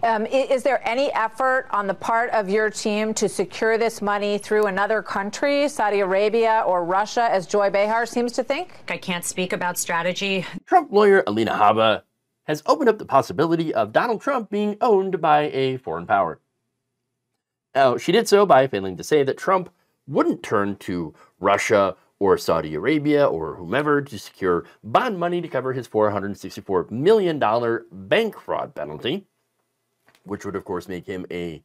Is there any effort on the part of your team to secure this money through another country, Saudi Arabia or Russia, as Joy Behar seems to think? I can't speak about strategy. Trump lawyer Alina Habba has opened up the possibility of Donald Trump being owned by a foreign power. Now, she did so by failing to say that Trump wouldn't turn to Russia or Saudi Arabia or whomever to secure bond money to cover his $464 million bank fraud penalty, which would, of course, make him a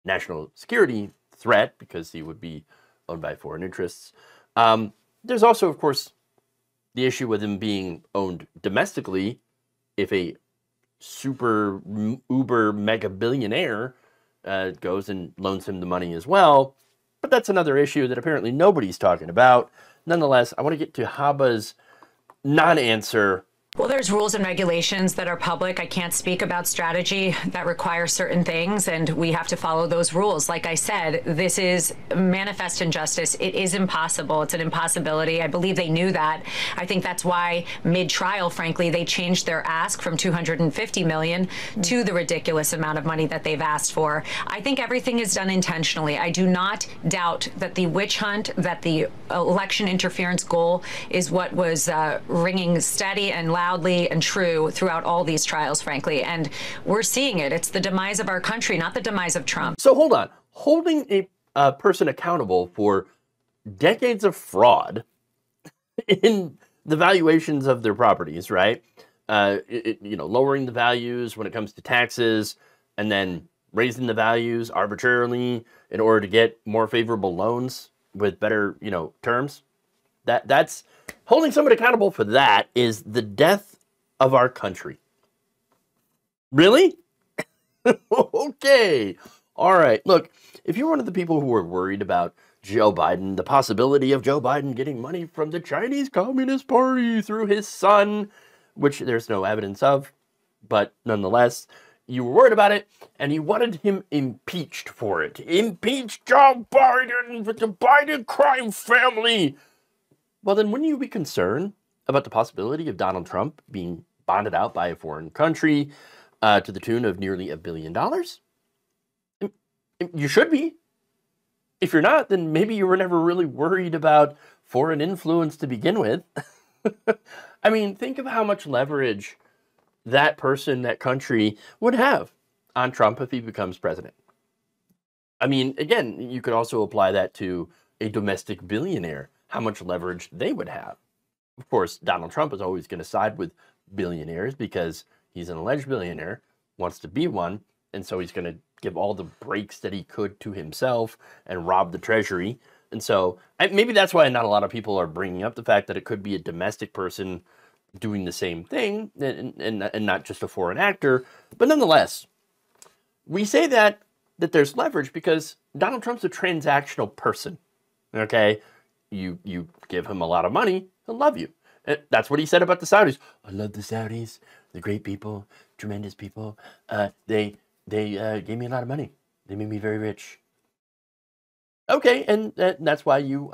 national security threat because he would be owned by foreign interests. There's also, of course, the issue with him being owned domestically. If a super uber mega billionaire goes and loans him the money as well. But that's another issue that apparently nobody's talking about. Nonetheless, I want to get to Habba's non-answer. Well, there's rules and regulations that are public. I can't speak about strategy that require certain things, and we have to follow those rules. Like I said, this is manifest injustice. It is impossible. It's an impossibility. I believe they knew that. I think that's why mid-trial, frankly, they changed their ask from $250 million to the ridiculous amount of money that they've asked for. I think everything is done intentionally. I do not doubt that the witch hunt, that the election interference goal is what was ringing steady and loudly and true throughout all these trials, frankly. And we're seeing it. It's the demise of our country, not the demise of Trump. So hold on. Holding a person accountable for decades of fraud in the valuations of their properties, right? Lowering the values when it comes to taxes and then raising the values arbitrarily in order to get more favorable loans with better, terms. That's holding somebody accountable for that is the death of our country. Really? Okay. All right. Look, if you're one of the people who are worried about Joe Biden, the possibility of Joe Biden getting money from the Chinese Communist Party through his son, which there's no evidence of, but nonetheless, you were worried about it, and you wanted him impeached for it. Impeach Joe Biden with the Biden crime family. Well, then wouldn't you be concerned about the possibility of Donald Trump being bonded out by a foreign country to the tune of nearly $1 billion? You should be. If you're not, then maybe you were never really worried about foreign influence to begin with. I mean, think of how much leverage that person, that country would have on Trump if he becomes president. I mean, again, you could also apply that to a domestic billionaire, how much leverage they would have. Of course, Donald Trump is always going to side with billionaires because he's an alleged billionaire, wants to be one, and so he's going to give all the breaks that he could to himself and rob the treasury. And so maybe that's why not a lot of people are bringing up the fact that it could be a domestic person doing the same thing and not just a foreign actor. But nonetheless, we say that there's leverage because Donald Trump's a transactional person, okay? You give him a lot of money, he'll love you. And that's what he said about the Saudis. I love the Saudis. They're great people, tremendous people. They gave me a lot of money. They made me very rich. Okay, and that's why you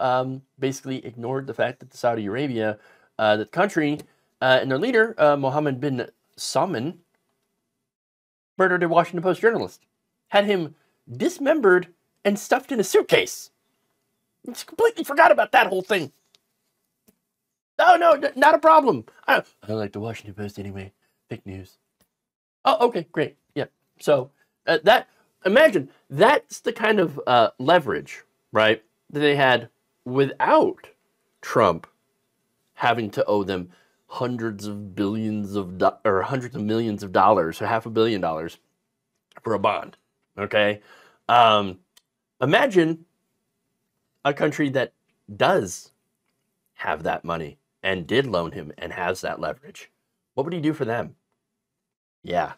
basically ignored the fact that the Saudi Arabia, the country, and their leader, Mohammed bin Salman, murdered a Washington Post journalist. Had him dismembered and stuffed in a suitcase. Just completely forgot about that whole thing. Oh, no, not a problem. I don't like the Washington Post anyway. Fake news. Oh, okay, great. Yeah. So imagine that's the kind of leverage, right, that they had without Trump having to owe them hundreds of millions of dollars, or $500 million for a bond. Okay. Imagine a country that does have that money and did loan him and has that leverage. What would he do for them? Yeah.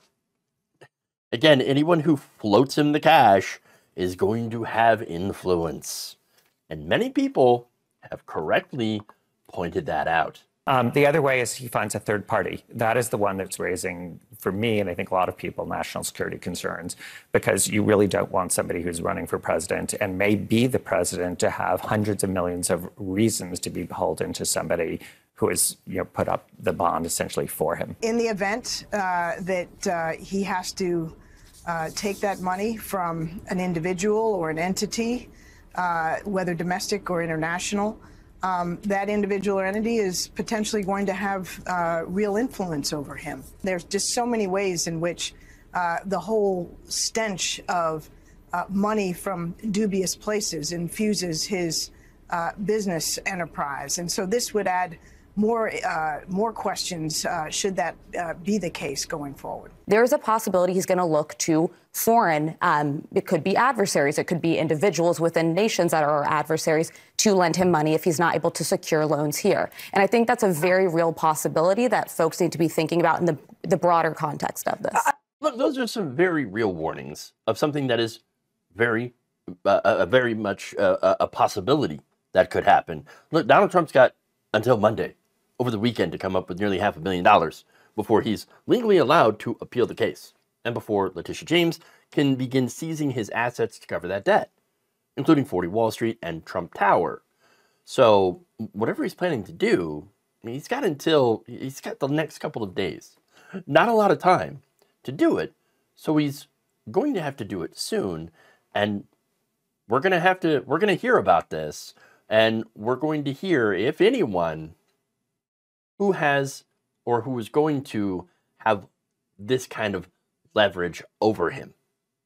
Again, anyone who floats him the cash is going to have influence. And many people have correctly pointed that out. The other way is he finds a third party. That is the one that's raising, for me, and I think a lot of people, national security concerns, because you really don't want somebody who's running for president and may be the president to have hundreds of millions of reasons to be beholden to somebody who has, put up the bond essentially for him. In the event that he has to take that money from an individual or an entity, whether domestic or international, that individual or entity is potentially going to have real influence over him. There's just so many ways in which the whole stench of money from dubious places infuses his business enterprise. And so this would add more questions should that be the case going forward. There's a possibility he's going to look to foreign, it could be adversaries, it could be individuals within nations that are our adversaries, to lend him money if he's not able to secure loans here. And I think that's a very real possibility that folks need to be thinking about in the broader context of this. Look, those are some very real warnings of something that is very much a possibility that could happen. Look, Donald Trump's got until Monday, over the weekend, to come up with nearly $500 million before he's legally allowed to appeal the case, and before Letitia James can begin seizing his assets to cover that debt, including 40 Wall Street and Trump Tower. So whatever he's planning to do, I mean, he's got the next couple of days. Not a lot of time to do it, so he's going to have to do it soon, and we're going to hear about this, and we're going to hear, if anyone, who has or who is going to have this kind of leverage over him.